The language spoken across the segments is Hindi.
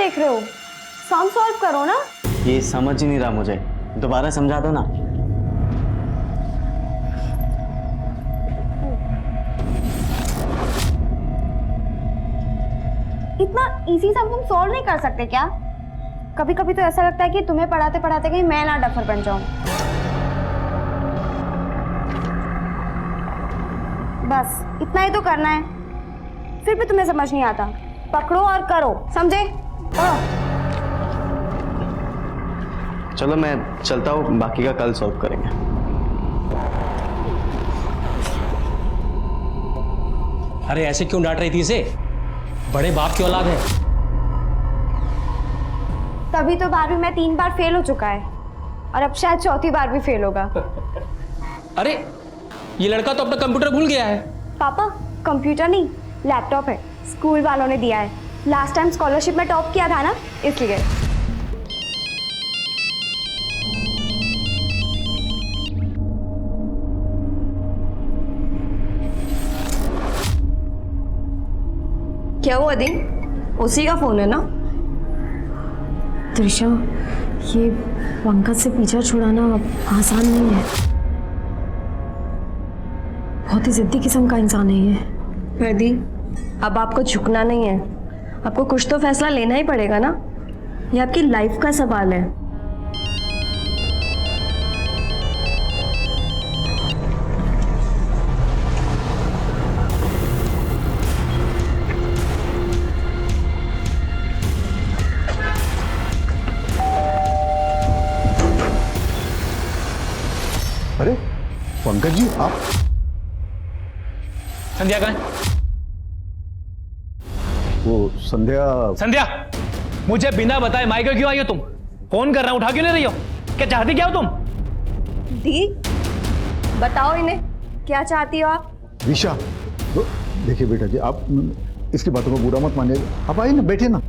देख रहे हो? सम सॉल्व करो ना। ये समझ ही नहीं रहा मुझे, दोबारा समझा दो ना। इतना इजी सम तुम सॉल्व नहीं कर सकते क्या? कभी कभी तो ऐसा लगता है कि तुम्हें पढ़ाते पढ़ाते कहीं मैं ना डफर बन जाऊं। बस इतना ही तो करना है, फिर भी तुम्हें समझ नहीं आता। पकड़ो और करो, समझे? चलो मैं चलता हूँ, बाकी का कल सॉल्व करेंगे। अरे ऐसे क्यों डांट रही थी इसे? बड़े बाप की औलाद है। तभी तो 12वीं में 3 बार फेल हो चुका है और अब शायद चौथी बार भी फेल होगा। अरे ये लड़का तो अपना कंप्यूटर भूल गया है। पापा कंप्यूटर नहीं, लैपटॉप है, स्कूल वालों ने दिया है। लास्ट टाइम स्कॉलरशिप में टॉप किया था ना, इसलिए। क्या हुआ दी? उसी का फोन है ना? त्रिशा, ये पंकज से पीछा छुड़ाना आसान नहीं है। बहुत ही जिद्दी किस्म का इंसान है ये। प्रदी, अब आपको झुकना नहीं है, आपको कुछ तो फैसला लेना ही पड़ेगा ना। ये आपकी लाइफ का सवाल है। अरे पंकज जी, आप? संध्या कहाँ है? वो संध्या। संध्या, मुझे बिना बताए माइक क्यों आई हो तुम? फोन कर रहा हूं, उठा क्यों नहीं रही हो? क्या चाहती क्या हो तुम? दी, बताओ इन्हें क्या चाहती हो आप? दिशा, देखिए बेटा जी, आप इसकी बातों को बुरा मत मानिए। आप आइए ना, बैठिए ना।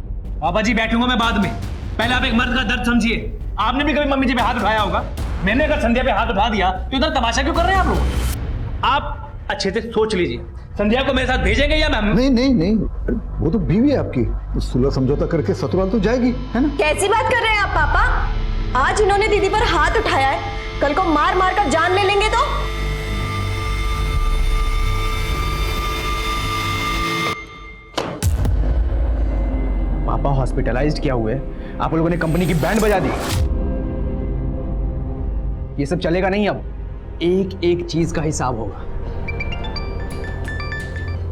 पापा जी बैठूंगा मैं बाद में, पहले आप एक मर्द का दर्द समझिए। आपने भी कभी मम्मी जी पे हाथ उठाया होगा? मैंने अगर संध्या पे हाथ उठा दिया तो इधर तमाशा क्यों कर रहे हैं आप लोग? आप अच्छे से सोच लीजिए, संध्या को मेरे साथ भेजेंगे या मैम? नहीं नहीं नहीं, वो तो बीवी है आपकी, सुलह समझौता करके ससुराल तो जाएगी, है ना? कैसी बात कर रहे हैं आप पापा? आज इन्होंने दीदी पर हाथ उठाया है, कल को मार मार कर जान ले लेंगे तो? पापा हॉस्पिटलाइज्ड क्या हुए, आप लोगों ने कंपनी की बैंड बजा दी। ये सब चलेगा नहीं, अब एक एक चीज का हिसाब होगा।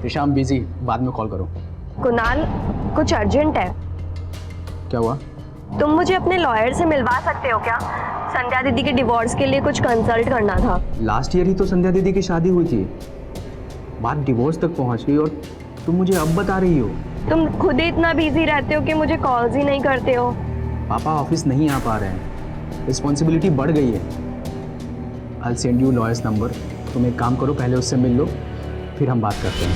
शाम बिजी, बाद में कॉल करो। कुणाल, कुछ अर्जेंट है। क्या हुआ? तुम मुझे अपने लॉयर से मिलवा सकते हो क्या? संध्या दीदी के डिवोर्स के लिए कुछ कंसल्ट करना था। लास्ट ईयर ही तो संध्या दीदी की शादी हुई थी, बात डिवोर्स तक पहुंच गई और तुम मुझे अब बता रही हो? तुम खुद ही इतना बिजी रहते हो कि मुझे कॉल्स ही नहीं करते हो। पापा ऑफिस नहीं आ पा रहे हैं, रिस्पॉन्सिबिलिटी बढ़ गई है। I'll send you lawyer's number। तुम एक काम करो, पहले उससे मिल लो, फिर हम बात करते हैं।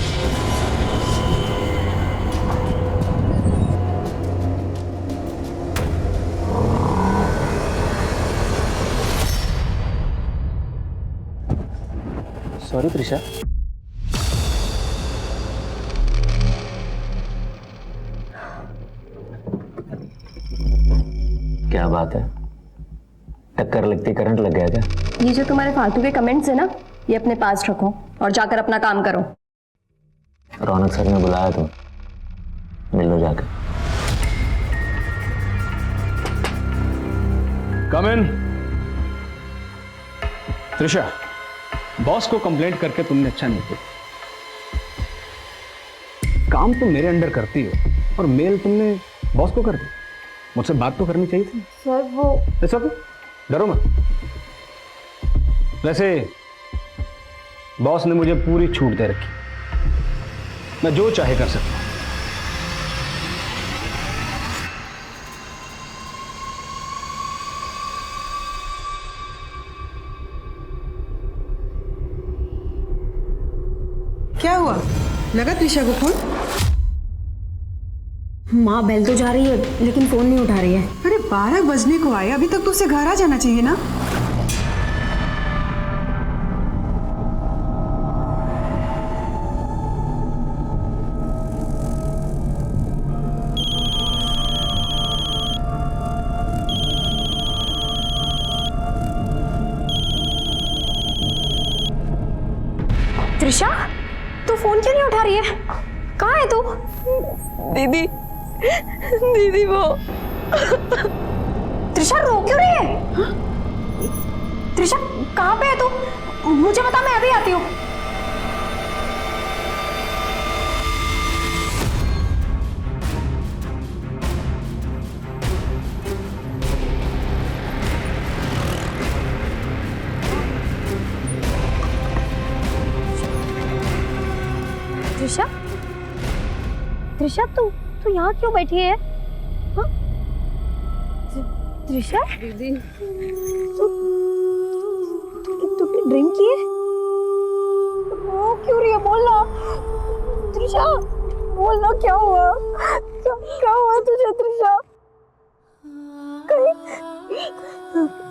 सॉरी त्रिशा। क्या बात है, टक्कर लगती करंट लग गया क्या? ये जो तुम्हारे फालतू के कमेंट्स है ना, ये अपने पास रखो और जाकर अपना काम करो। रौनक सर ने बुलाया, तुम मिल लो जाकर। कम इन। त्रिशा, बॉस को कंप्लेंट करके तुमने अच्छा नहीं किया। काम तुम मेरे अंडर करती हो और मेल तुमने बॉस को कर दी। मुझसे बात तो करनी चाहिए थी। सर वो ऐसा तो डरो मत। वैसे बॉस ने मुझे पूरी छूट दे रखी, मैं जो चाहे कर सकता हूं। क्या हुआ? लगा त्रिशा को फोन? माँ बेल तो जा रही है लेकिन फोन नहीं उठा रही है। अरे 12 बजने को आए, अभी तक तो उसे घर आ जाना चाहिए ना। रही है? कहाँ है तू? दीदी, दीदी वो। त्रिशा रो क्यों रही है? हाँ? त्रिशा कहाँ पे है तू? मुझे बता, मैं अभी आती हूँ। त्रिशा, त्रिशा तू यहाँ क्यों बैठी है? हाँ? त्रिशा दीदी, तूने ड्रिंक की है? रो क्यों रही है? बोलना त्रिशा, बोलना क्या हुआ? क्या हुआ तुझे त्रिशा? कहीं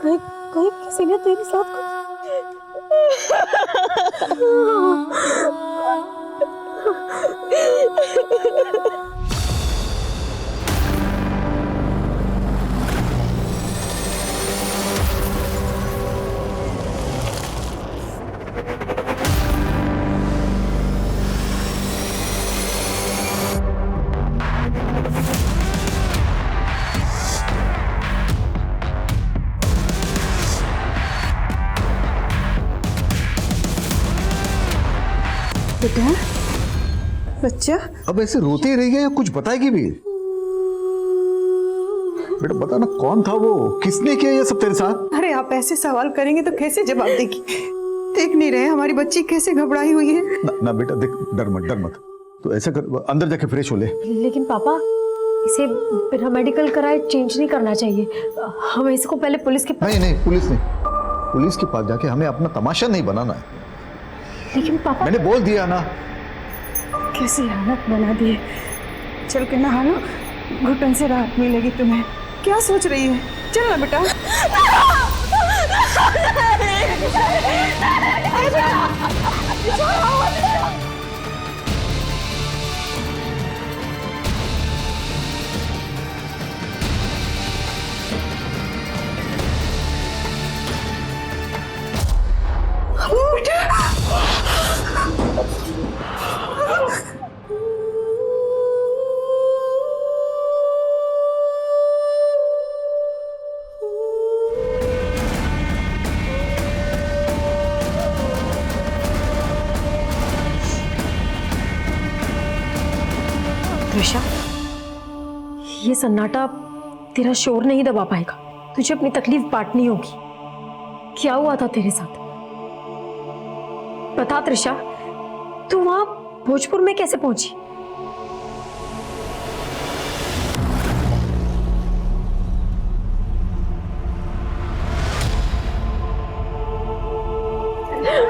कहीं कहीं किसी ने तेरे साथ बेटा, बच्चा अब ऐसे रोते ही रह गया या कुछ बताएगी भी? बेटा बता ना, कौन था वो, किसने किया ये सब तेरे साथ? अरे आप ऐसे सवाल करेंगे तो कैसे जवाब देगी? देख नहीं रहे हमारी बच्ची कैसे घबराई हुई है? ना बेटा देख, डर मत। तो ऐसा कर, अंदर जाके फ्रेश हो ले। लेकिन पापा, इसे बिना मेडिकल कराए चेंज नहीं करना चाहिए। हमें इसको पहले पुलिस के पास। नहीं, पुलिस के पास जाके हमें अपना तमाशा नहीं बनाना है। लेकिन पापा, मैंने बोल दिया ना। कैसी हालत बना दी है। चल के नहा लो, घुटन से राहत मिलेगी तुम्हें। क्या सोच रही है? चल ना बेटा। त्रिशा, ये सन्नाटा तेरा शोर नहीं दबा पाएगा। तुझे अपनी तकलीफ बांटनी होगी। क्या हुआ था तेरे साथ? बता त्रिशा, तू वहां भोजपुर में कैसे पहुंची?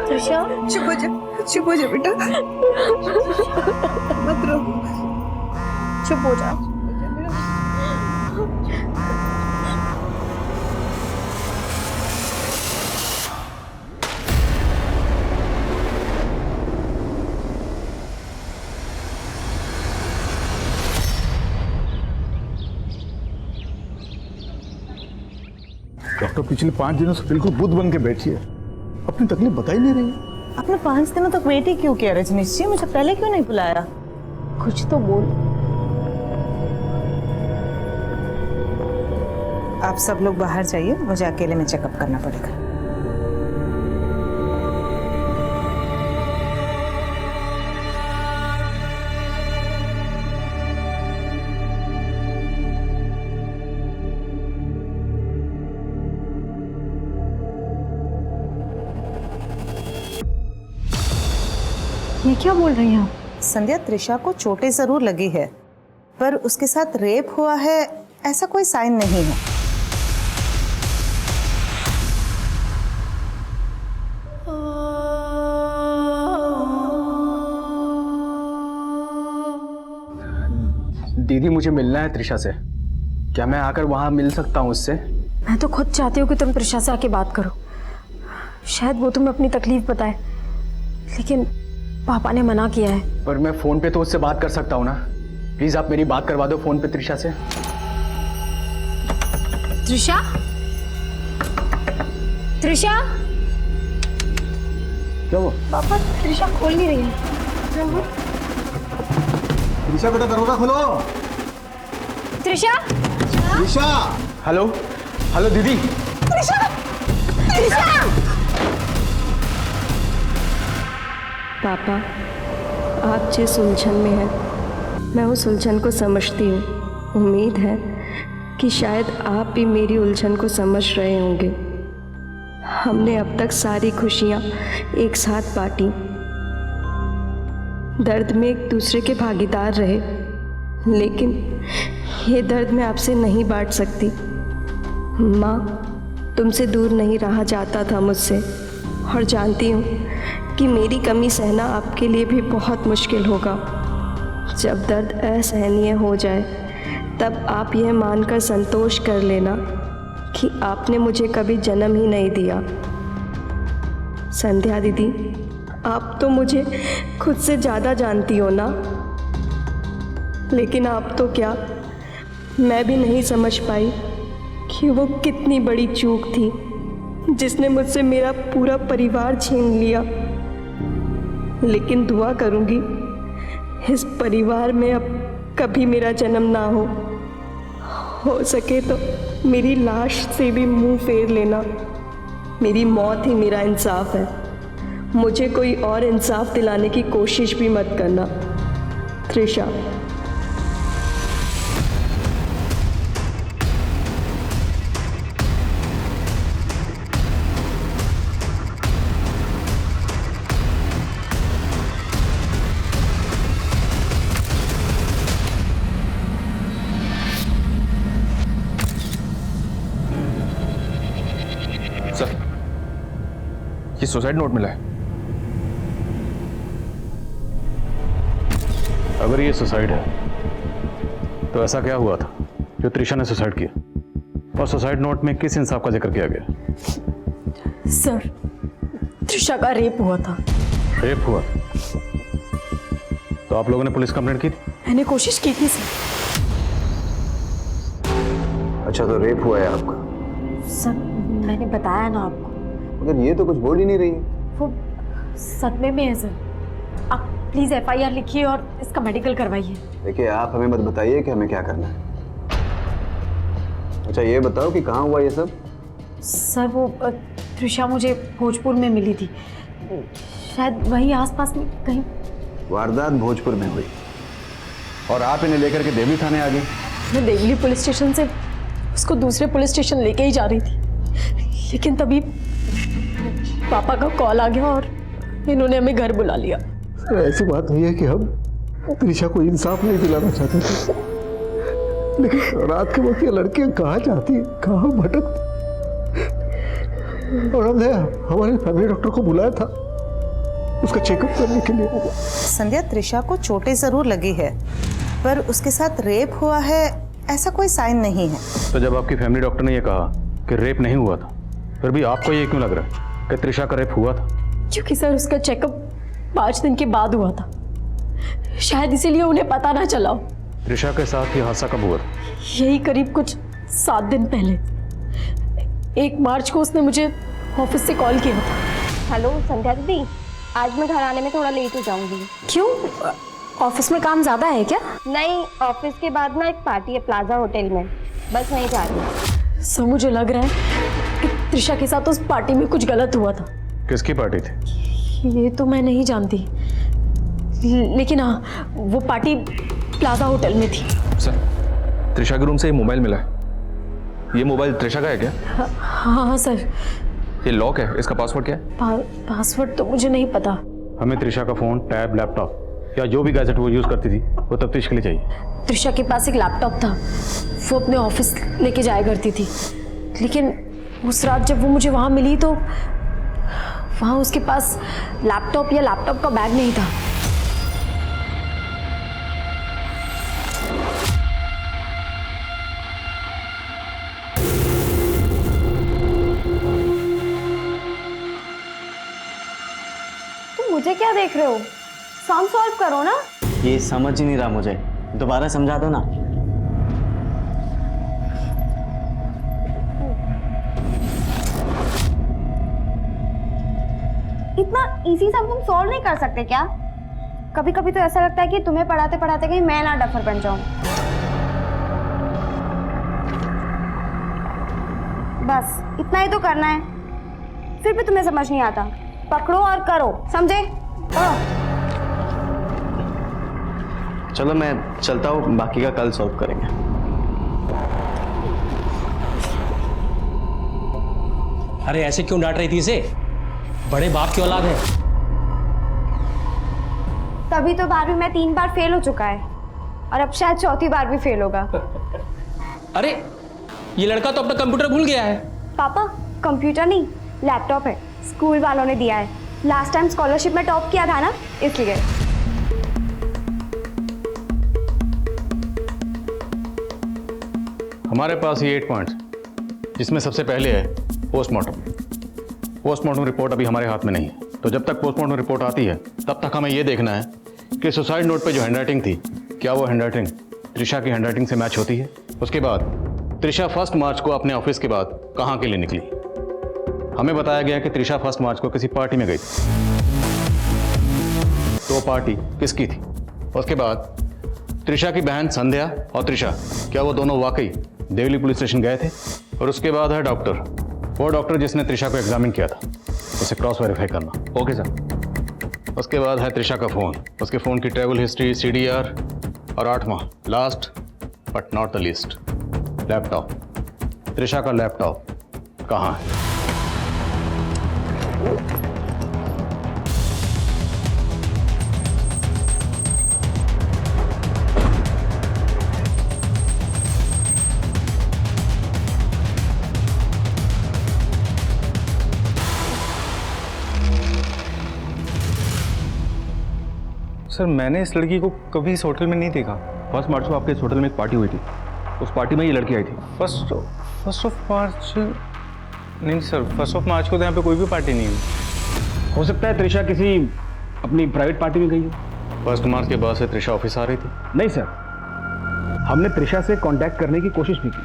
त्रिशा, चुप हो जा बेटा। मत रो। चुप हो जा। डॉक्टर पिछले 5 दिनों से बिल्कुल बुद्ध बन के बैठी है, अपनी तकलीफ बता ही नहीं रही। आपने 5 दिनों तक वेट ही क्यों किया रजनीश जी? मुझे पहले क्यों नहीं बुलाया? कुछ तो बोल। आप सब लोग बाहर जाइए, मुझे अकेले में चेकअप करना पड़ेगा। ये क्या बोल रही हैं आप? संध्या, त्रिशा को चोटें जरूर लगी है, पर उसके साथ रेप हुआ है ऐसा कोई साइन नहीं है। दीदी, मुझे मिलना है त्रिशा से। क्या मैं आकर वहां मिल सकता हूँ उससे? मैं तो खुद चाहती हूँ कि तुम त्रिशा से आके बात करो। शायद वो तुम्हें अपनी तकलीफ बताए, लेकिन पापा ने मना किया है। पर मैं फोन पे तो उससे बात कर सकता हूँ ना। प्लीज आप मेरी बात करवा दो फोन पे त्रिशा से। त्रिशा, त्रिशा, क्या हुआ? पापा त्रिशा खोल नहीं रही है। त्रिशा बेटा दरवाजा खोलो। त्रिशा त्रिशा हेलो हेलो दीदी। पापा, आप जिस उलझन में हैं मैं उस उलझन को समझती हूँ। उम्मीद है कि शायद आप भी मेरी उलझन को समझ रहे होंगे। हमने अब तक सारी खुशियाँ एक साथ बांटी, दर्द में एक दूसरे के भागीदार रहे, लेकिन ये दर्द मैं आपसे नहीं बांट सकती। माँ, तुमसे दूर नहीं रहा जाता था मुझसे, और जानती हूँ कि मेरी कमी सहना आपके लिए भी बहुत मुश्किल होगा। जब दर्द असहनीय हो जाए तब आप यह मानकर संतोष कर लेना कि आपने मुझे कभी जन्म ही नहीं दिया। संध्या दीदी, आप तो मुझे खुद से ज़्यादा जानती हो ना, लेकिन आप तो क्या, मैं भी नहीं समझ पाई कि वो कितनी बड़ी चूक थी जिसने मुझसे मेरा पूरा परिवार छीन लिया। लेकिन दुआ करूंगी इस परिवार में अब कभी मेरा जन्म ना हो सके तो मेरी लाश से भी मुंह फेर लेना। मेरी मौत ही मेरा इंसाफ है, मुझे कोई और इंसाफ दिलाने की कोशिश भी मत करना। त्रिशा। सर, ये सुसाइड नोट मिला है। अगर ये सुसाइड है तो ऐसा क्या हुआ था जो त्रिशा ने सुसाइड किया, और सुसाइड नोट में किस इंसाफ का जिक्र किया गया? सर, त्रिशा का रेप हुआ था। रेप हुआ? तो आप लोगों ने पुलिस कंप्लेंट की थी? मैंने कोशिश की थी सर। अच्छा, तो रेप हुआ है आपका? सर, मैंने बताया ना आपको। मगर ये तो कुछ बोल ही नहीं रही। वो सदमे में है सर। आप प्लीज FIR लिखिए और इसका मेडिकल करवाइए। देखिए, आप हमें मत बताइए कि हमें क्या करना है। अच्छा, ये बताओ कि कहाँ हुआ ये सब? सर, वो त्रिशा मुझे भोजपुर में मिली थी, शायद वहीं आसपास में कहीं। वारदात भोजपुर में हुई और आप इन्हें लेकर के देवली थाने आ गई? मैं देवली पुलिस स्टेशन से उसको दूसरे पुलिस स्टेशन लेके ही जा रही थी, लेकिन तभी पापा का कॉल आ गया और इन्होंने हमें घर बुला लिया। ऐसी बात नहीं है कि हम त्रिशा को इंसाफ नहीं दिलाना चाहते थे, लेकिन रात के वक्त ये लड़कियां कहाँ जाती, कहाँ भटकती, और हमने हमारे फैमिली डॉक्टर को बुलाया था उसका चेकअप करने के लिए। संध्या, त्रिशा को चोटें जरूर लगी है, पर उसके साथ रेप हुआ है ऐसा कोई साइन नहीं है। तो जब आपकी फैमिली डॉक्टर ने यह कहा कि रेप नहीं हुआ था, फिर भी आपको ये क्यों लग रहा है कि त्रिशा का रेप हुआ था? क्योंकि सर, उसका चेकअप 5 दिन के बाद हुआ था, शायद इसीलिए उन्हें पता ना चला हो। त्रिशा के साथ ये हादसा कब हुआ था? यही करीब कुछ 7 दिन पहले। 1 मार्च को उसने मुझे ऑफिस से कॉल किया था। हेलो संध्या दीदी, आज मैं घर आने में थोड़ा लेट हो जाऊंगी। क्यों? ऑफिस में काम ज्यादा है क्या? नहीं, ऑफिस के बाद ना एक पार्टी है प्लाजा होटल में, बस नहीं जा रही। सर, मुझे लग रहा है कि त्रिशा के साथ उस पार्टी में कुछ गलत हुआ था। किसकी पार्टी थी? ये तो मैं नहीं जानती, लेकिन हाँ, वो पार्टी प्लाजा होटल में थी। सर, त्रिशा के रूम से ये मोबाइल मिला है। ये मोबाइल त्रिशा का है क्या? हाँ सर। ये लॉक है, इसका पासवर्ड क्या है? पासवर्ड तो मुझे नहीं पता। हमें त्रिशा का फोन, टैब, लैपटॉप या जो भी गैजेट वो यूज करती थी वो तफ्तीश के लिए चाहिए। त्रिशा के पास एक लैपटॉप था, वो अपने ऑफिस लेके जाया करती थी, लेकिन उस रात जब वो मुझे वहाँ मिली तो वहाँ उसके पास लैपटॉप या लैपटॉप का बैग नहीं था। तुम मुझे क्या देख रहे हो? सम सॉल्व करो ना। ये समझ ही नहीं रहा मुझे, दोबारा समझा दो ना। इतना इजी सम तुम सॉल्व नहीं कर सकते क्या? कभी कभी तो ऐसा लगता है कि तुम्हें पढ़ाते पढ़ाते कहीं मैं ना डफर बन जाऊं। बस इतना ही तो करना है, फिर भी तुम्हें समझ नहीं आता। पकड़ो और करो, समझे? चलो मैं चलता हूँ, बाकी का कल सॉल्व करेंगे। अरे ऐसे क्यों डांट रही थी इसे? बड़े बाप की औलाद है। तभी तो 12वीं में 3 बार फेल हो चुका है और अब शायद 4थी बार भी फेल होगा। अरे ये लड़का तो अपना कंप्यूटर भूल गया है। पापा कंप्यूटर नहीं, लैपटॉप है, स्कूल वालों ने दिया है। लास्ट टाइम स्कॉलरशिप में टॉप किया था ना, इसलिए। हमारे पास ये 8 पॉइंट्स, जिसमें सबसे पहले है पोस्टमार्टम। पोस्टमार्टम रिपोर्ट अभी हमारे हाथ में नहीं है, तो जब तक पोस्टमार्टम रिपोर्ट आती है तब तक हमें ये देखना है कि सुसाइड नोट पे जो हैंडराइटिंग थी, क्या वो हैंडराइटिंग त्रिशा की हैंडराइटिंग से मैच होती है। उसके बाद त्रिशा 1 मार्च को अपने ऑफिस के बाद कहाँ के लिए निकली। हमें बताया गया कि त्रिशा 1 मार्च को किसी पार्टी में गई थी। तो पार्टी किसकी थी? उसके बाद त्रिशा की बहन संध्या और त्रिशा, क्या वो दोनों वाकई देवली पुलिस स्टेशन गए थे? और उसके बाद है डॉक्टर, वो डॉक्टर जिसने त्रिशा को एग्जामिन किया था, उसे क्रॉस वेरीफाई करना। Okay sir. उसके बाद है त्रिशा का फ़ोन, उसके फ़ोन की ट्रैवल हिस्ट्री, CDR, और 8वां last but not the least, laptop. Trisha का लैपटॉप कहाँ है? सर मैंने इस लड़की को कभी इस होटल में नहीं देखा। 1 मार्च को आपके इस होटल में एक पार्टी हुई थी, उस पार्टी में ये लड़की आई थी। फर्स्ट ऑफ मार्च नहीं सर, 1 मार्च को तो यहाँ पे कोई भी पार्टी नहीं हुई। हो सकता है त्रिशा किसी अपनी प्राइवेट पार्टी में गई हो। 1 मार्च के बाद से त्रिशा ऑफिस आ रही थी? नहीं सर, हमने त्रिशा से कांटेक्ट करने की कोशिश भी की,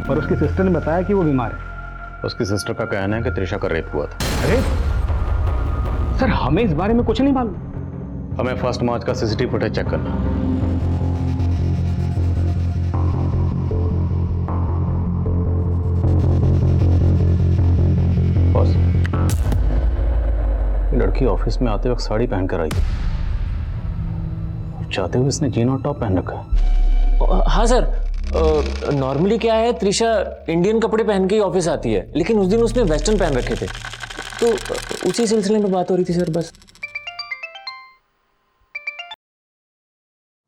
पर उसकी सिस्टर ने बताया कि वो बीमार है। उसकी सिस्टर का कहना है कि त्रिशा का रेप हुआ था। अरे सर, हमें इस बारे में कुछ नहीं मालूम। हमें 1 मार्च का CCTV फुटेज चेक करना। बॉस, लड़की ऑफिस में आते वक्त साड़ी पहनकर आई थी, चाहते हुए इसने जीन और टॉप पहन रखा है। हाँ सर, नॉर्मली क्या है, त्रिशा इंडियन कपड़े पहन के ही ऑफिस आती है, लेकिन उस दिन उसने वेस्टर्न पहन रखे थे, तो उसी सिलसिले में बात हो रही थी सर। बस।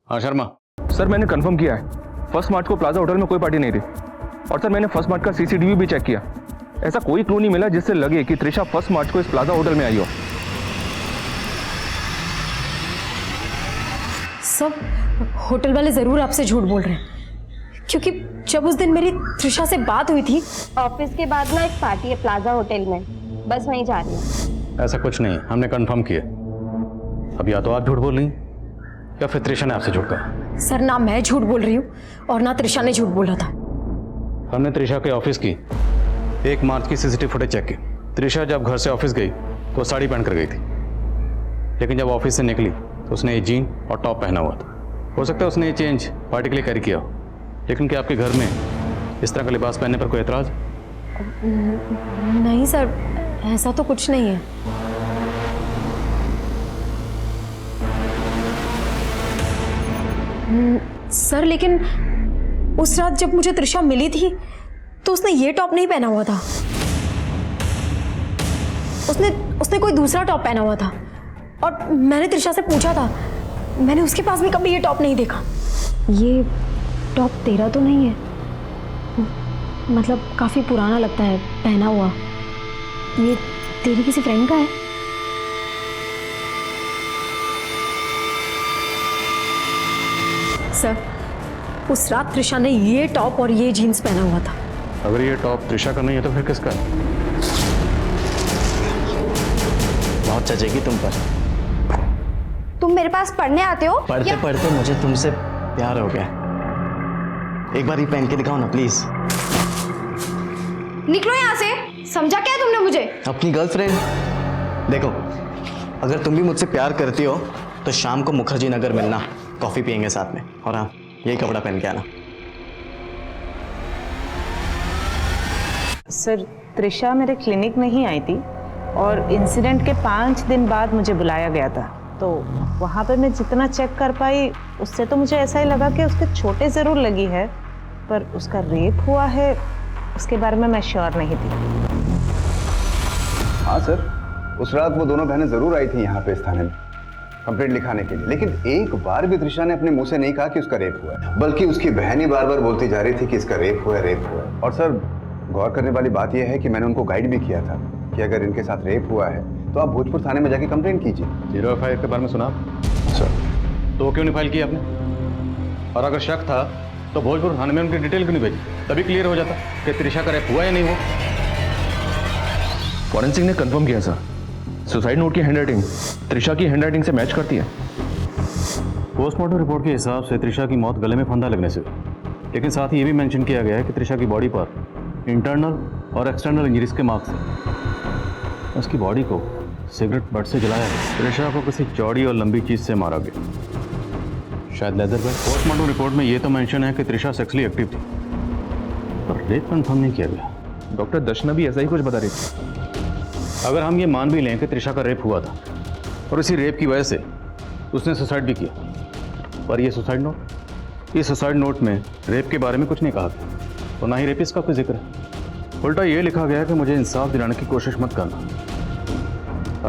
हाँ शर्मा। सर मैंने कंफर्म किया है, 1 मार्च को प्लाजा होटल में कोई पार्टी नहीं थी। और सर मैंने 1 मार्च का CCTV भी चेक किया, ऐसा कोई क्लू नहीं मिला जिससे लगे कि त्रिशा 1 मार्च को इस प्लाजा होटल में आई हो। सब होटल वाले जरूर आपसे झूठ बोल रहे हैं, क्योंकि जब उस दिन मेरी त्रिशा से बात हुई थी, ऑफिस के बाद ना एक पार्टी है प्लाजा होटल में, बस वहीं जा रही हूँ। ऐसा कुछ नहीं, हमने कंफर्म किया। अब या तो आप झूठ बोल रही या फिर त्रिशा ने आपसे झूठ कहा। सर ना मैं झूठ बोल रही हूँ और ना त्रिशा ने झूठ बोला था। हमने त्रिशा के ऑफिस की 1 मार्च की CCTV फुटेज चेक की। त्रिशा जब घर से ऑफिस गई तो साड़ी पहनकर गई थी, लेकिन जब ऑफिस से निकली तो उसने ये जीन और टॉप पहना हुआ था। हो सकता है उसने ये चेंज पार्टी के लिए कैरी किया हो, लेकिन क्या आपके घर में इस तरह का लिबास पहनने पर कोई एतराज? नहीं सर, ऐसा तो कुछ नहीं है। सर लेकिन उस रात जब मुझे त्रिशा मिली थी तो उसने ये टॉप नहीं पहना हुआ था, उसने कोई दूसरा टॉप पहना हुआ था। और मैंने त्रिशा से पूछा था, मैंने उसके पास भी कभी ये टॉप नहीं देखा। ये टॉप तेरा तो नहीं है? मतलब काफ़ी पुराना लगता है पहना हुआ। ये तेरी किसी फ्रेंड का है? सर उस रात त्रिशा ने ये टॉप और ये जीन्स पहना हुआ था। अगर ये टॉप त्रिशा का नहीं है तो फिर किसका है? बहुत चचेगी तुम पर। तुम मेरे पास पढ़ने आते हो? पढ़ते पढ़ते मुझे तुमसे प्यार हो गया। एक बार ही पहन के दिखाओ ना प्लीज। निकलो यहाँ से, समझा क्या तुमने मुझे? अपनी गर्लफ्रेंड। देखो, अगर तुम भी मुझसे प्यार करती हो तो शाम को मुखर्जी नगर मिलना, कॉफ़ी पियेंगे साथ में। और हाँ, यही कपड़ा पहन के आना। सर, त्रिशा मेरे क्लिनिक में ही आई थी और इंसिडेंट के 5 दिन बाद मुझे बुलाया गया था। तो वहाँ पर मैं जितना चेक कर पाई उससे तो मुझे ऐसा ही लगा कि उसके छोटे ज़रूर लगी है, पर उसका रेप हुआ है उसके बारे में मैं श्योर नहीं थी। हाँ सर, उस रात वो दोनों बहनें ज़रूर आई थी यहाँ पे इस थाने में कंप्लेंट लिखाने के लिए, लेकिन एक बार भी त्रिशा ने अपने मुंह से नहीं कहा कि उसका रेप हुआ है, बल्कि उसकी बहन ही बार बार बोलती जा रही थी कि इसका रेप हुआ है, रेप हुआ है। और सर, गौर करने वाली बात यह है कि मैंने उनको गाइड भी किया था कि अगर इनके साथ रेप हुआ है तो आप भोजपुर थाने में जाके कंप्लेंट कीजिए। 0F5 के बारे में सुना सर? तो वो क्यों नहीं फाइल किया आपने? और अगर शक था तो भोजपुर थाने में उनकी डिटेल क्यों नहीं भेजी? तभी क्लियर हो जाता कि त्रिशा का रेप हुआ या नहीं हुआ। फॉरेंसिक ने कंफर्म किया सर, सुसाइड नोट की हैंडराइटिंग त्रिशा की हैंडराइटिंग से मैच करती है। पोस्टमार्टम रिपोर्ट के हिसाब से त्रिशा की मौत गले में फंदा लगने से हुई, लेकिन साथ ही ये भी मेंशन किया गया है कि त्रिशा की बॉडी पर इंटरनल और एक्सटर्नल इंजरीज के मार्क्स हैं। उसकी बॉडी को सिगरेट बट से जलाया है। त्रिशा को किसी चौड़ी और लंबी चीज से मारा गया, शायद लेदर बैग। पोस्टमार्टम रिपोर्ट में ये तो मेंशन है कि त्रिशा सेक्सुअली एक्टिव थी, पर रेप कंफर्म नहीं किया गया। डॉक्टर दर्शना भी ऐसा ही कुछ बता रही थी। अगर हम ये मान भी लें कि त्रिशा का रेप हुआ था और इसी रेप की वजह से उसने सुसाइड भी किया, पर ये सुसाइड नोट में रेप के बारे में कुछ नहीं कहा गया और ना ही रेपिस्ट का कोई जिक्र है। उल्टा ये लिखा गया कि मुझे इंसाफ दिलाने की कोशिश मत करना।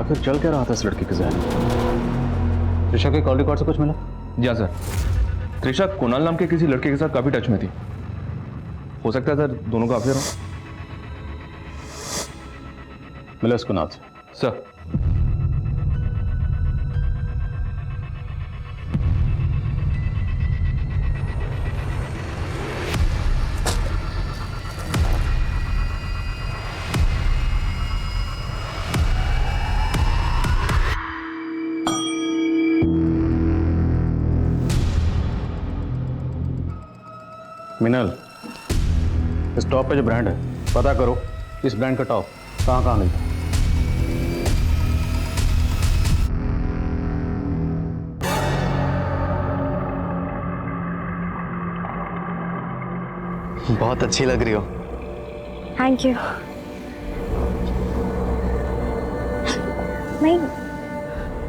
आखिर चल क्या रहा था इस लड़की के ज़हन में? त्रिशा के कॉल रिकॉर्ड से कुछ मिला? जी हाँ सर, त्रिशा कुणाल नाम के किसी लड़के के साथ काफ़ी टच में थी। हो सकता है सर दोनों का अफेयर हो। मिला उसको नाम से? सर मिनल, इस टॉप पे जो ब्रांड है पता करो इस ब्रांड का टॉप कहाँ मिलता है। बहुत अच्छी लग रही हो। Thank you. नहीं,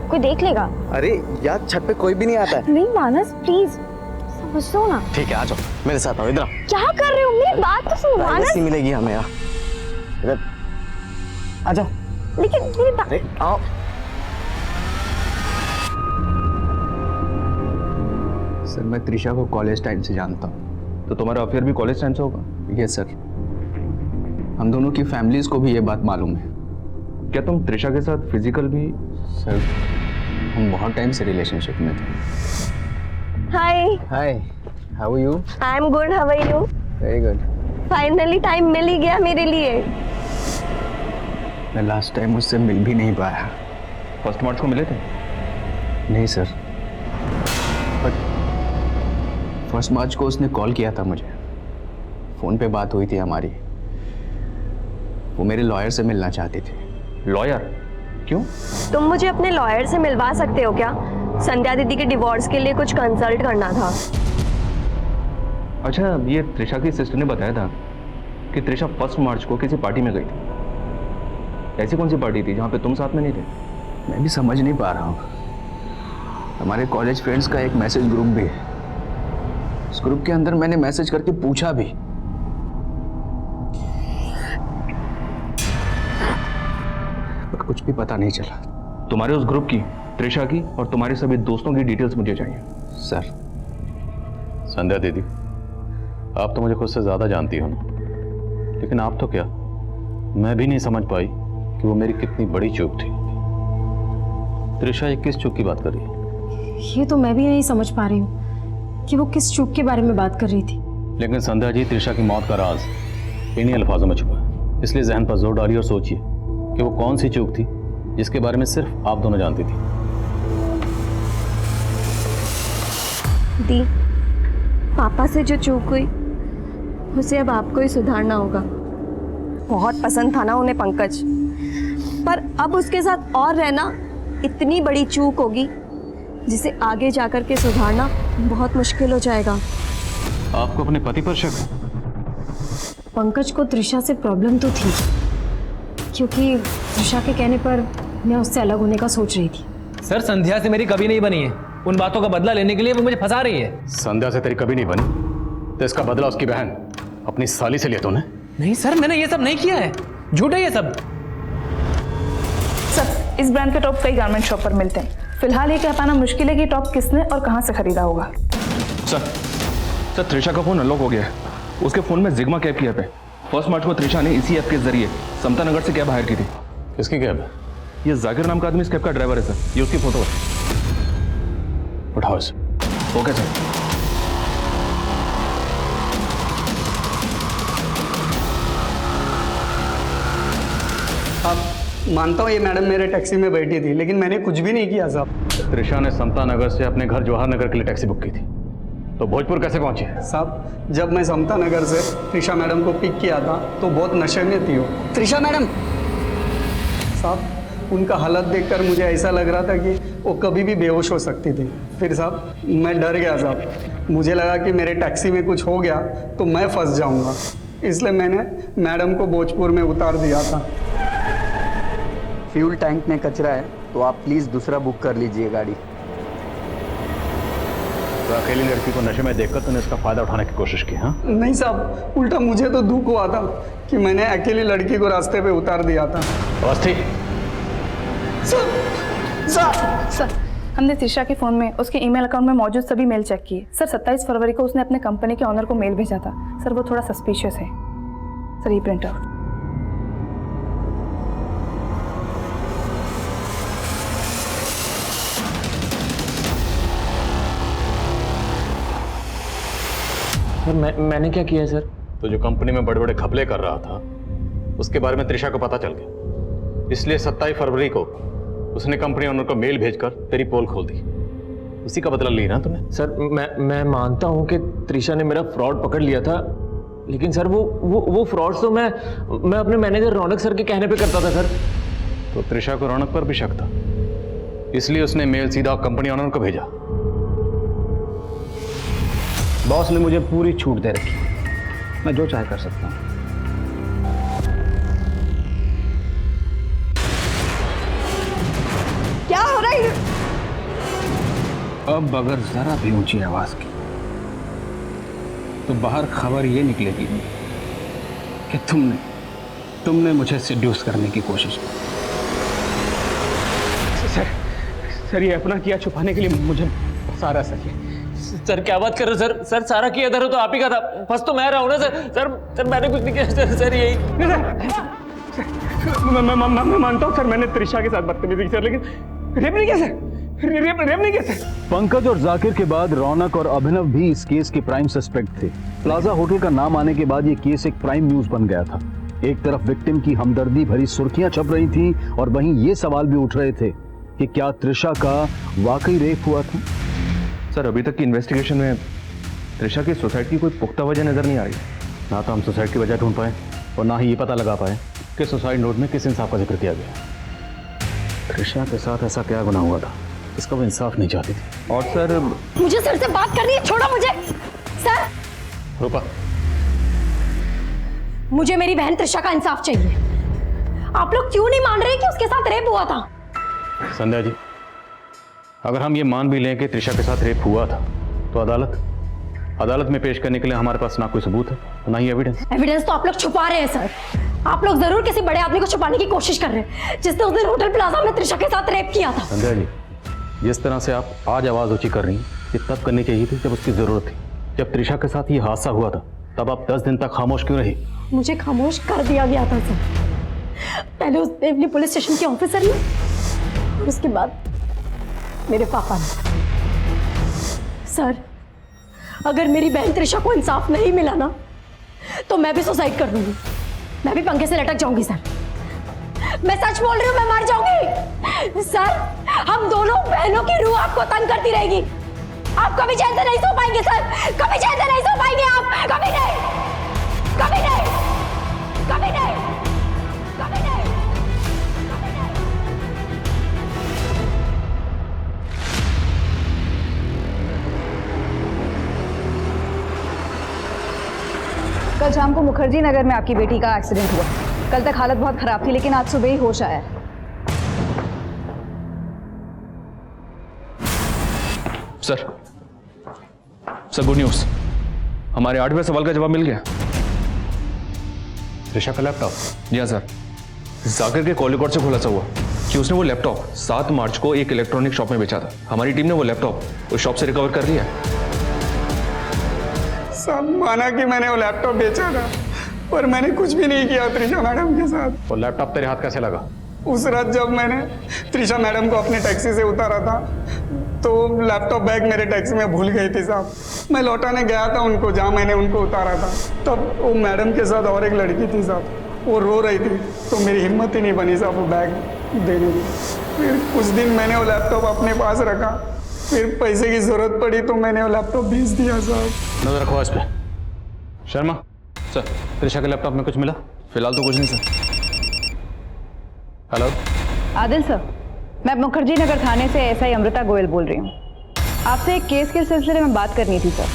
कोई देख लेगा। अरे यार, छत पे कोई भी नहीं आता है। नहीं मानस, प्लीज समझो ना। ठीक है, आ जाओ मेरे साथ, आओ इधर। क्या कर रहे हो? मेरी बात तो सुनो मानस। प्राइवेसी मिलेगी हमें यार, इधर आ जाओ। लेकिन मेरी बात। अरे आओ। सर, मैं त्रिशा को कॉलेज टाइम से जानता हूँ। तो तुम्हारा अफेयर भी कॉलेज टाइम से होगा? यस सर, हम दोनों की फैमिलीज को भी ये बात मालूम है। क्या तुम त्रिशा के साथ फिजिकल भी? सर, हम बहुत टाइम से रिलेशनशिप में थे। Hi hi, how are you? I am good, how are you? Very good. Finally time मिल ही गया मेरे लिए। मैं लास्ट टाइम उससे मिल भी नहीं पाया। फर्स्ट मार्च को मिले थे? नहीं सर, बट फर्स्ट मार्च को उसने कॉल किया था मुझे, फ़ोन पे बात हुई थी हमारी। वो मेरे लॉयर से मिलना चाहती थी। लॉयर? क्यों? तुम मुझे अपने लॉयर से मिलवा सकते हो क्या? संध्या दीदी के डिवोर्स के लिए कुछ कंसल्ट करना था। अच्छा, ये त्रिशा की सिस्टर ने बताया था कि त्रिशा 1 मार्च को किसी पार्टी में गई थी। ऐसी कौन सी पार्टी थी जहाँ पे तुम साथ में नहीं थे? मैं भी समझ नहीं पा रहा हूँ। हमारे कॉलेज फ्रेंड्स का एक मैसेज ग्रुप भी है, उस ग्रुप के अंदर मैंने मैसेज करके पूछा भी, पर कुछ भी पता नहीं चला। तुम्हारे उस ग्रुप की, त्रिशा की और तुम्हारे सभी दोस्तों की डिटेल्स मुझे चाहिए। सर। संध्या दीदी, आप तो मुझे खुद से ज़्यादा जानती हो ना, लेकिन आप तो क्या, मैं भी नहीं समझ पाई कि वो मेरी कितनी बड़ी चूक थी। त्रिशा ये किस चूक की बात कर रही है? ये तो मैं भी नहीं समझ पा रही हूँ कि वो किस चूक के बारे में बात कर रही थी। लेकिन संध्या जी, त्रिशा की मौत का राज इन्हीं अल्फाजों में छुपा है, इसलिए जहन पर जोर डालिए और सोचिए कि वो कौन सी चूक थी जिसके बारे में सिर्फ आप दोनों जानती थी। दी, पापा से जो चूक हुई उसे अब आपको ही सुधारना होगा। बहुत पसंद था ना उन्हें पंकज, पर अब उसके साथ और रहना इतनी बड़ी चूक होगी जिसे आगे जाकर के सुधारना बहुत मुश्किल हो जाएगा। आपको अपने पति पर शक है? पंकज को त्रिशा से प्रॉब्लम तो थी, क्योंकि त्रिशा के कहने पर मैं उससे अलग होने का सोच रही थी। सर संध्या से मेरी कभी नहीं बनी है, उन बातों का बदला लेने के लिए वो मुझे फंसा रही है। संध्या से तेरी कभी नहीं बनी तो इसका बदला उसकी बहन अपनी साली से लिया तूने? नहीं सर, मैंने ये सब नहीं किया है, झूठ है ये सब। सर इस ब्रांड के टॉप कई गारमेंट शॉप पर मिलते हैं। फिलहाल ये कह पाना मुश्किल है कि टॉप किसने और कहां से खरीदा होगा। सर त्रिशा का फोन अनलॉक हो गया है। उसके फोन में जिग्मा कैब की ऐप है। फर्स्ट मार्च को त्रिशा ने इसी ऐप के जरिए समता नगर से कैब हायर की थी। किसकी कैब? ये जाकिर नाम का आदमी इस कैब का ड्राइवर है सर। ये उसकी फोटो है। उठाओ इसे। Okay sir. अब मानता हूँ ये मैडम मेरे टैक्सी में बैठी थी, लेकिन मैंने कुछ भी नहीं किया साहब। त्रिशा ने समता नगर से अपने घर जवाहर नगर के लिए टैक्सी बुक की थी, तो भोजपुर कैसे पहुंची? साहब जब मैं समता नगर से त्रिशा मैडम को पिक किया था तो बहुत नशे में थी वो। त्रिशा मैडम साहब, उनका हालत देखकर मुझे ऐसा लग रहा था कि वो कभी भी बेहोश हो सकती थी। फिर साहब मैं डर गया साहब, मुझे लगा कि मेरे टैक्सी में कुछ हो गया तो मैं फंस जाऊंगा, इसलिए मैंने मैडम को भोजपुर में उतार दिया था। फ्यूल टैंक में कचरा है तो आप प्लीज़ दूसरा बुक कर लीजिए गाड़ी। तो अकेली लड़की को नशे में देखकर तूने इसका फायदा उठाने की कोशिश की? हाँ नहीं साहब, उल्टा मुझे तो दुख हुआ था कि मैंने अकेली लड़की को रास्ते पे उतार दिया था। अवस्थी सर हमने त्रिशा के फ़ोन में उसके ईमेल अकाउंट में मौजूद सभी मेल चेक किए। सर 27 फरवरी को उसने अपने कंपनी के ऑनर को मेल भेजा था। सर वो थोड़ा सस्पिशियस है। सर ये प्रिंट आउट। सर मैंने क्या किया सर? तो जो कंपनी में बड़े बड़े घपले कर रहा था उसके बारे में त्रिशा को पता चल गया, इसलिए 27 फरवरी को उसने कंपनी ओनर को मेल भेजकर तेरी पोल खोल दी। उसी का बदला ली ना तुमने? सर मैं मानता हूं कि त्रिशा ने मेरा फ्रॉड पकड़ लिया था, लेकिन सर वो फ्रॉड तो मैं अपने मैनेजर रौनक सर के कहने पे करता था सर। तो त्रिशा को रौनक पर भी शक था, इसलिए उसने मेल सीधा कंपनी ओनर को भेजा। बॉस ने मुझे पूरी छूट दे रखी, मैं जो चाहे कर सकता हूँ। क्या हो रहा है? अब अगर जरा भी ऊंची आवाज की तो बाहर खबर ये निकलेगी कि तुमने मुझे सिड्यूस करने की कोशिश की। सर ये अपना किया छुपाने के लिए मुझे फंसा रहा सर क्या बात कर रहे हो सर? सारा किया धरो तो आप ही का था, फंस तो मैं रहा हूं ना सर मैंने कुछ नहीं किया सर यही। मैं मानता हूँ सर, मैंने त्रिशा के साथ बदतमीजी की सर, लेकिन रेप नहीं किया सर। रेप नहीं किया सर। पंकज और जाकिर के बाद रौनक और अभिनव भी इस केस के प्राइम सस्पेक्ट थे। प्लाजा होटल का नाम आने के बाद ये केस एक प्राइम न्यूज बन गया था। एक तरफ विक्टिम की हमदर्दी भरी सुर्खियां छप रही थी और वहीं ये सवाल भी उठ रहे थे कि क्या त्रिशा का वाकई रेप हुआ था। सर अभी तक की इन्वेस्टिगेशन में त्रिशा की सुसाइड की कोई पुख्ता वजह नजर नहीं आ रही। ना तो हम सुसाइड की वजह ढूंढ पाए और ना ही ये पता लगा पाए कि सुसाइड नोट में किस इंसाफ का जिक्र किया गया। त्रिशा के साथ ऐसा क्या गुनाह हुआ था इसका वो इंसाफ नहीं चाहती थी। और सर मुझे सर से बात करनी है, छोड़ो मुझे। सर रूपा, मुझे मेरी बहन त्रिशा का इंसाफ चाहिए। आप लोग क्यों नहीं मान रहे कि उसके साथ रेप हुआ था? संध्या जी, अगर हम ये मान भी लें कि त्रिशा के साथ रेप हुआ था तो अदालत में पेश करने के लिए हमारे पास ना कोई सबूत है ना ही एविडेंस तो आप लोग छुपा रहे हैं सर। आप लोग जरूर किसी बड़े आदमी को छुपाने की कोशिश कर रहे हैं जिसने उस दिन होटल प्लाजा में त्रिशा के साथ रेप किया था। संध्या जी, जिस तरह से आप आज आवाज ऊंची कर रही हैं ये तब करनी चाहिए थी जब उसकी जरूरत थी। जब त्रिशा के साथ ये हादसा हुआ था तब आप 10 दिन तक खामोश क्यों रही? मुझे खामोश कर दिया गया था सर, पहले उस देवली पुलिस स्टेशन के ऑफिसर ने और उसके बाद मेरे पापा ने। सर अगर मेरी बहन त्रिशा को इंसाफ नहीं मिला ना तो मैं भी सुसाइड कर लूंगी, मैं भी पंखे से लटक जाऊंगी सर। मैं सच बोल रही हूँ, मैं मर जाऊंगी सर। हम दोनों बहनों की रूह आपको तंग करती रहेगी, आप कभी चैन से नहीं सो पाएंगे सर, कभी चैन से नहीं सो पाएंगे आप, कभी नहीं, कभी नहीं, कभी नहीं, कभी नहीं। शाम को मुखर्जी नगर में आपकी बेटी का एक्सीडेंट हुआ। कल तक हालत बहुत खराब थी, लेकिन आज सुबह ही होश आया है। सर गुड न्यूज़, हमारे 8वें सवाल का जवाब मिल गया। त्रिशा का लैपटॉप? जी हाँ सर, जाकिर के कॉल रिकॉर्ड से खुलासा हुआ कि उसने वो लैपटॉप 7 मार्च को एक इलेक्ट्रॉनिक शॉप में बेचा था। हमारी टीम ने वो लैपटॉप उस शॉप से रिकवर कर लिया है। सब माना कि मैंने वो लैपटॉप बेचा था, पर मैंने कुछ भी नहीं किया त्रिशा मैडम के साथ। वो लैपटॉप तेरे हाथ कैसे लगा? उस रात जब मैंने त्रिशा मैडम को अपनी टैक्सी से उतारा था तो लैपटॉप बैग मेरे टैक्सी में भूल गई थी साहब। मैं लौटाने गया था उनको जहाँ मैंने उनको उतारा था, तब वो मैडम के साथ और एक लड़की थी साहब, वो रो रही थी, तो मेरी हिम्मत ही नहीं बनी साहब वो बैग देने की। फिर कुछ दिन मैंने वो लैपटॉप अपने पास रखा, फिर पैसे की ज़रूरत पड़ी तो मैंने वो लैपटॉप बेच दिया साहब। नजर रखो इस पे। शर्मा सर, त्रिशा के लैपटॉप में कुछ मिला? फिलहाल तो कुछ नहीं सर। हेलो आदिल सर, मैं मुखर्जी नगर थाने से एसआई अमृता गोयल बोल रही हूँ। आपसे एक केस के सिलसिले में बात करनी थी सर।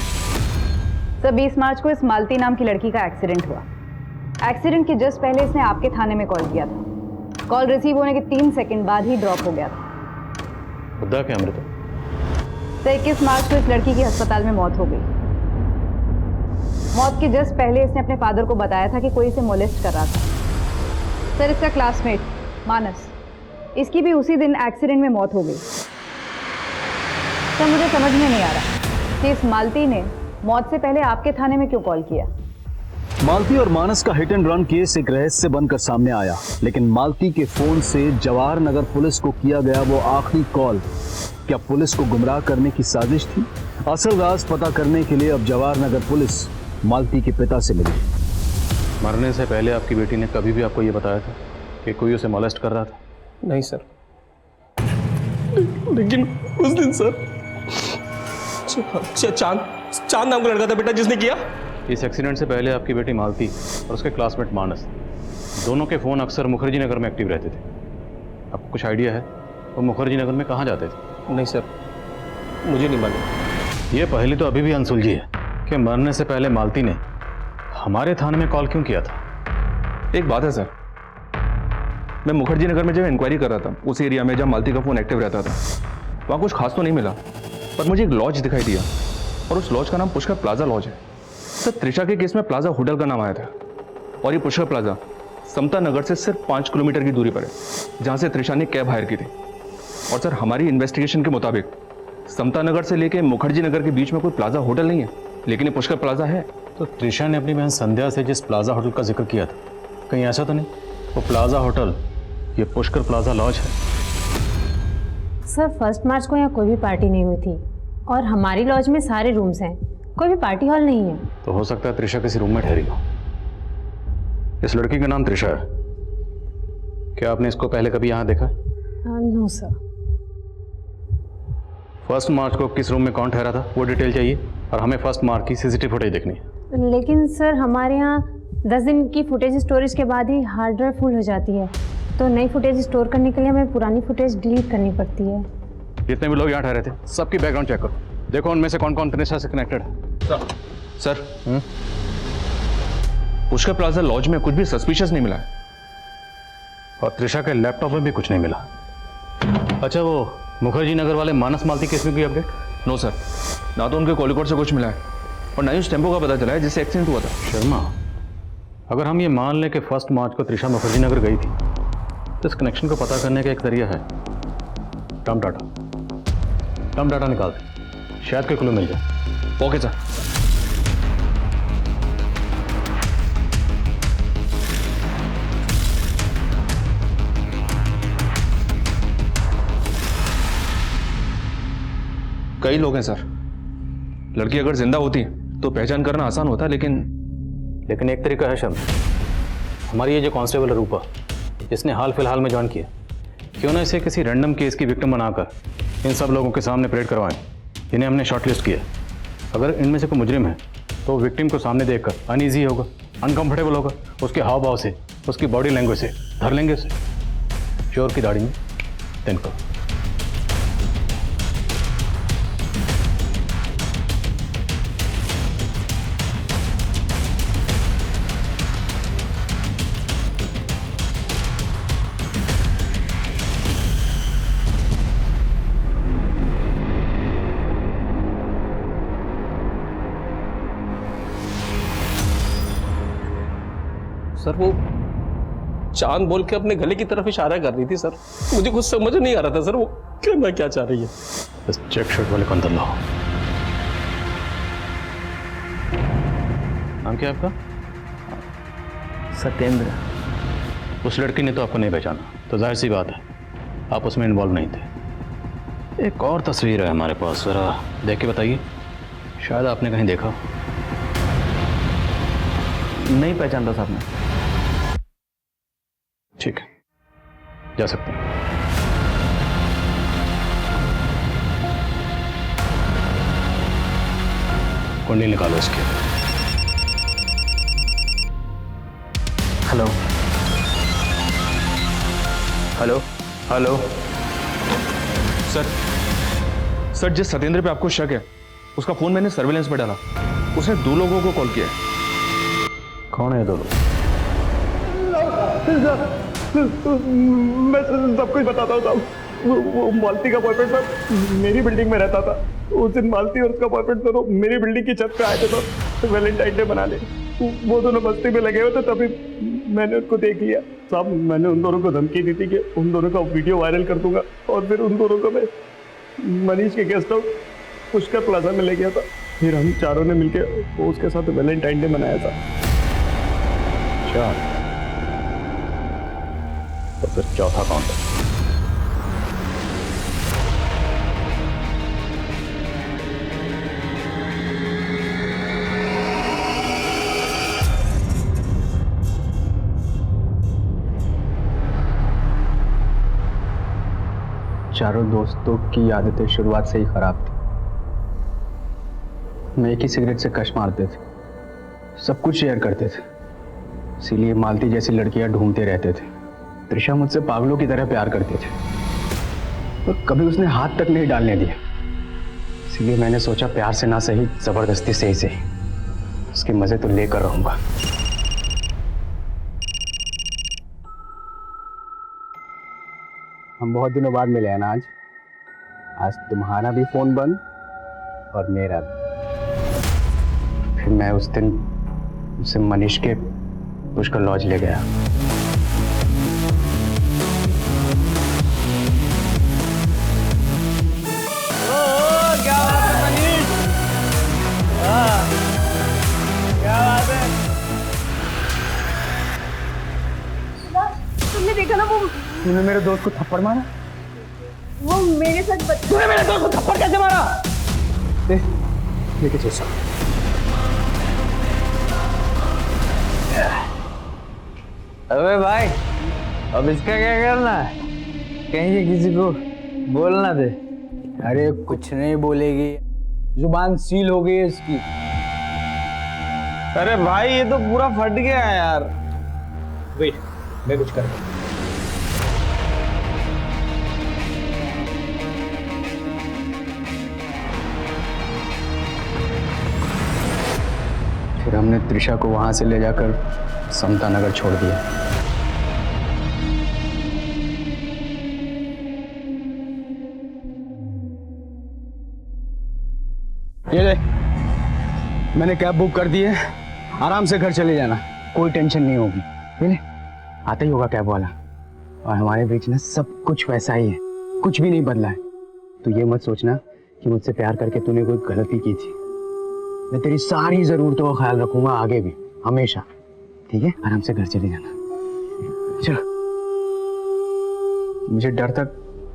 20 मार्च को इस मालती नाम की लड़की का एक्सीडेंट हुआ। एक्सीडेंट के जस्ट पहले इसने आपके थाने में कॉल किया था। कॉल रिसीव होने के 3 सेकंड बाद ही ड्रॉप हो गया था। मुद्दा क्या अमृता? सर 21 मार्च को इस लड़की की अस्पताल में मौत हो गई। मौत के जस्ट पहले इसने अपने फादर को बताया था कि कोई इसे मोलेस्ट कर रहा था। सर इसका क्लासमेट मानस, इसकी भी उसी दिन एक्सीडेंट में मौत हो गई। सर मुझे समझ में नहीं आ रहा कि इस मालती ने मौत से पहले आपके थाने में क्यों कॉल किया। मालती और मानस का हिट एंड रन केस एक रहस्य बनकर सामने आया, लेकिन मालती के फोन से जवाहर नगर पुलिस को किया गया वो आखिरी कॉल क्या पुलिस को गुमराह करने की साजिश थी? असल राज पता करने के लिए अब जवाहर नगर पुलिस मालती के पिता से मिली। मरने से पहले आपकी बेटी ने कभी भी आपको ये बताया था कि कोई उसे मोलेस्ट कर रहा था? नहीं सर, लेकिन उस दिन सर चांद नाम का लड़का था बेटा जिसने किया। इस एक्सीडेंट से पहले आपकी बेटी मालती और उसके क्लासमेट मानस दोनों के फ़ोन अक्सर मुखर्जी नगर में एक्टिव रहते थे। आपको कुछ आइडिया है वो मुखर्जी नगर में कहाँ जाते थे? नहीं सर, मुझे नहीं मालूम। ये पहली तो अभी भी अनसुलझी है कि मरने से पहले मालती ने हमारे थाने में कॉल क्यों किया था। एक बात है सर, मैं मुखर्जी नगर में जब इंक्वायरी कर रहा था उस एरिया में जहाँ मालती का फ़ोन एक्टिव रहता था, वहाँ कुछ खास तो नहीं मिला, पर मुझे एक लॉज दिखाई दिया और उस लॉज का नाम पुष्कर प्लाजा लॉज है। सर त्रिशा के केस में प्लाजा होटल का नाम आया था और ये पुष्कर प्लाजा समता नगर से सिर्फ 5 किलोमीटर की दूरी पर है, जहाँ से त्रिशा ने कैब हायर की थी। और सर हमारी इन्वेस्टिगेशन के मुताबिक समता नगर से लेके मुखर्जी नगर के बीच में कोई प्लाजा होटल नहीं है, लेकिन ये पुष्कर प्लाजा है। तो त्रिशा ने अपनी बहन संध्या से जिस प्लाजा होटल का जिक्र किया था, कहीं ऐसा तो नहीं वो प्लाजा होटल ये पुष्कर प्लाजा लॉज है? सर 1 मार्च को यहाँ कोई भी पार्टी नहीं हुई थी और हमारी लॉज में सारे रूम्स हैं, कोई भी पार्टी हॉल नहीं है। तो हो सकता है त्रिशा किसी रूम में ठहरी हो। इस लड़की का नाम त्रिशा है, क्या आपने इसको पहले कभी यहाँ देखा? No sir. 1 मार्च को किस रूम में कौन ठहरा था वो डिटेल चाहिए और हमें 1 मार्च की सीसीटीवी फुटेज देखनी है। लेकिन सर हमारे यहाँ 10 दिन की फुटेज स्टोरेज के बाद ही हार्ड ड्राइव फुल हो जाती है, तो नई फुटेज स्टोर करने के लिए हमें पुरानी फुटेज डिलीट करनी पड़ती है। जितने भी लोग यहाँ ठहरे थे सबकी बैकग्राउंड चेक करो, देखो उनमें से कौन कौन त्रिशा से कनेक्टेड है। सर पुष्कर प्लाजा लॉज में कुछ भी सस्पिशियस नहीं मिला है और त्रिशा के लैपटॉप में भी कुछ नहीं मिला। अच्छा वो मुखर्जी नगर वाले मानस मालती केस में कोई अपडेट? नो सर, ना तो उनके कॉल रिकॉर्ड से कुछ मिला है और ना ही उस टेम्पो का पता चला है जिससे एक्सीडेंट हुआ था। शर्मा, अगर हम ये मान लें कि 1 मार्च को त्रिशा मुखर्जी नगर गई थी तो इस कनेक्शन को पता करने का एक तरीका है टर्म डाटा निकाल दे, शायद कोई क्लू मिल जाए। Okay sir. कई लोग हैं सर, लड़की अगर जिंदा होती तो पहचान करना आसान होता, लेकिन एक तरीका है शर्मा। हमारी ये जो कांस्टेबल है रूपा, जिसने हाल फिलहाल में ज्वाइन किया, क्यों ना इसे किसी रैंडम केस की विक्टिम बनाकर इन सब लोगों के सामने परेड करवाएं जिन्हें हमने शॉर्टलिस्ट किया। अगर इनमें से कोई मुजरिम है तो विक्टिम को सामने देखकर अनईजी होगा, अनकंफर्टेबल होगा, उसके हाव भाव से, उसकी बॉडी लैंग्वेज से धर लेंगे उसे चोर की दाढ़ी में तिनका। सर वो चांद बोल के अपने गले की तरफ इशारा कर रही थी सर। मुझे कुछ समझ नहीं आ रहा था सर वो करना क्या चाह रही है। बस चेक शर्ट वाले को अंदर लाओ। नाम क्या है आपका? सत्येंद्र। उस लड़की ने तो आपको नहीं पहचाना, तो जाहिर सी बात है आप उसमें इन्वॉल्व नहीं थे। एक और तस्वीर है हमारे पास, जरा देख के बताइए। शायद आपने कहीं देखा। नहीं पहचानता साहब मैं। ठीक है, जा सकते हैं। कुंडली निकालो इसके। Hello hello hello. सर जिस सत्येंद्र पे आपको शक है उसका फोन मैंने सर्विलेंस पे डाला। उसने 2 लोगों को कॉल किया है। कौन है 2 लोग? मैं सब कुछ बताता हूँ साहब। वो मालती का बॉयफ्रेंड साहब मेरी बिल्डिंग में रहता था। उस दिन मालती और उसका बॉयफ्रेंड दोनों मेरी बिल्डिंग की छत पे आए थे तो वैलेंटाइन डे मनाने। वो दोनों मस्ती में लगे हुए थे, तभी मैंने उनको देख लिया साहब। मैंने उन दोनों को धमकी दी थी कि उन दोनों का वीडियो वायरल कर दूंगा, और फिर उन दोनों को मैं मनीष के गेस्ट हाउस पुष्कर प्लाजा में ले गया था। फिर हम चारों ने मिलकर उसके साथ वैलेंटाइन डे मनाया था। अच्छा, तो फिर चौथा कौन है? चारों दोस्तों की आदतें शुरुआत से ही खराब थी। मैं एक ही सिगरेट से कश मारते थे, सब कुछ शेयर करते थे, इसीलिए मालती जैसी लड़कियां ढूंढते रहते थे। त्रिशा मुझसे पागलों की तरह प्यार करते थे, और कभी उसने हाथ तक नहीं डालने दिया। इसीलिए मैंने सोचा प्यार से ना सही, जबरदस्ती से ही सही, उसके मजे तो लेकर रहूंगा। हम बहुत दिनों बाद मिले हैं ना आज तुम्हारा भी फोन बंद और मेरा भी। फिर मैं उस दिन उसे मनीष के पुष्कर लॉज ले गया। क्या बात है मनीष? क्या बात है? तुमने देखा ना तूने मेरे दोस्त को थप्पड़ मारा? वो मेरे साथ तूने मेरे दोस्त को थप्पड़ कैसे मारा? लेके चल साहब। अबे भाई, अब इसका क्या करना है? कहीं किसी को बोलना दे। अरे कुछ नहीं बोलेगी, जुबान सील हो गई है इसकी। अरे भाई ये तो पूरा फट गया है यार। वेट, मैं कुछ करता हूं। फिर हमने त्रिशा को वहां से ले जाकर समता नगर छोड़ दिया। ये ले, मैंने कैब बुक कर दी है, आराम से घर चले जाना, कोई टेंशन नहीं होगी। ये ले, आता ही होगा कैब वाला। और हमारे बीच ना सब कुछ वैसा ही है, कुछ भी नहीं बदला है। तो ये मत सोचना कि मुझसे प्यार करके तूने कोई गलती की थी। मैं तेरी सारी जरूरतों का ख्याल रखूंगा आगे भी, हमेशा। ठीक है, आराम से घर चले जाना। चलो। मुझे डर था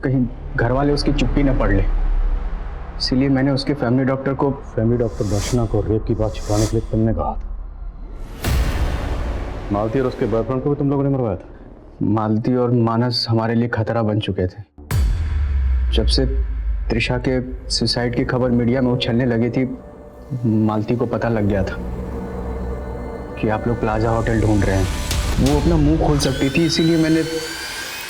कहीं घर वाले उसकी चुप्पी न पढ़ ले, इसीलिए मैंने उसके फैमिली डॉक्टर दर्शना को रेप की बात छुपाने के लिए तुमने कहा था। मालती और उसके बॉयफ्रेंड को भी तुम लोगों ने मरवाया था? मालती और मानस हमारे लिए खतरा बन चुके थे। जब से त्रिशा के सुसाइड की खबर मीडिया में उछलने लगी थी, मालती को पता लग गया था कि आप लोग प्लाजा होटल ढूंढ रहे हैं। वो अपना मुंह खोल सकती थी, इसीलिए मैंने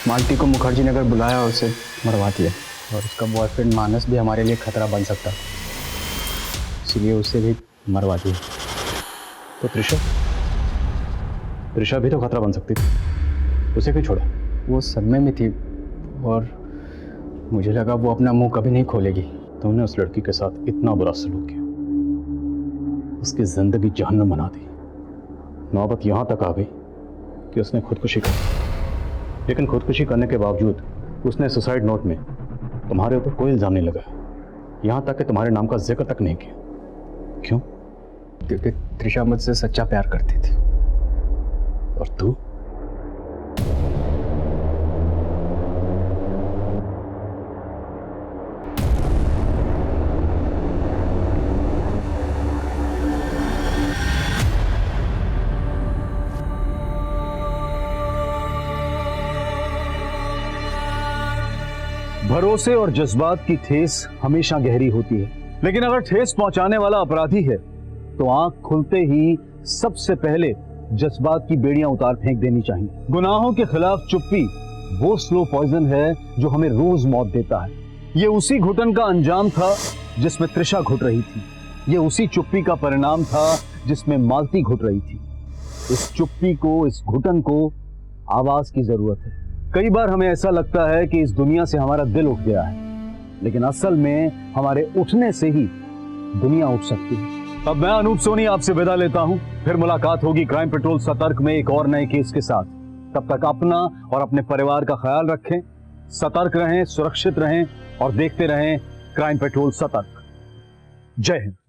मालती को मुखर्जी नगर बुलाया और उसे मरवा दिया। और उसका बॉयफ्रेंड मानस भी हमारे लिए खतरा बन सकता था, इसीलिए उसे भी मरवा दिया। तो त्रिशा भी तो खतरा बन सकती थी, उसे क्यों छोड़ा? वो सदमे में थी और मुझे लगा वो अपना मुंह कभी नहीं खोलेगी। तुमने उस लड़की के साथ इतना बुरा सलूक किया, उसकी जिंदगी जहन्नम बना दी। नौबत यहाँ तक आ गई कि उसने खुदकुशी की, लेकिन खुदकुशी करने के बावजूद उसने सुसाइड नोट में तुम्हारे ऊपर कोई इल्जाम नहीं लगाया, यहां तक कि तुम्हारे नाम का जिक्र तक नहीं किया। क्यों? क्योंकि त्रिशा मुझसे सच्चा प्यार करती थी। और तू? भरोसे और जज्बात की ठेस हमेशा गहरी होती है, लेकिन अगर ठेस पहुंचाने वाला अपराधी है तो आंख खुलते ही सबसे पहले जज्बात की बेड़ियां उतार फेंक देनी चाहिए। गुनाहों के खिलाफ चुप्पी वो स्लो पॉइजन है जो हमें रोज मौत देता है। ये उसी घुटन का अंजाम था जिसमें त्रिशा घुट रही थी, ये उसी चुप्पी का परिणाम था जिसमें मालती घुट रही थी। इस चुप्पी को, इस घुटन को आवाज की जरूरत है। कई बार हमें ऐसा लगता है कि इस दुनिया से हमारा दिल उठ गया है, लेकिन असल में हमारे उठने से ही दुनिया उठ सकती है। अब मैं अनूप सोनी आपसे विदा लेता हूं, फिर मुलाकात होगी क्राइम पेट्रोल सतर्क में एक और नए केस के साथ। तब तक अपना और अपने परिवार का ख्याल रखें, सतर्क रहें, सुरक्षित रहें और देखते रहें क्राइम पेट्रोल सतर्क। जय हिंद।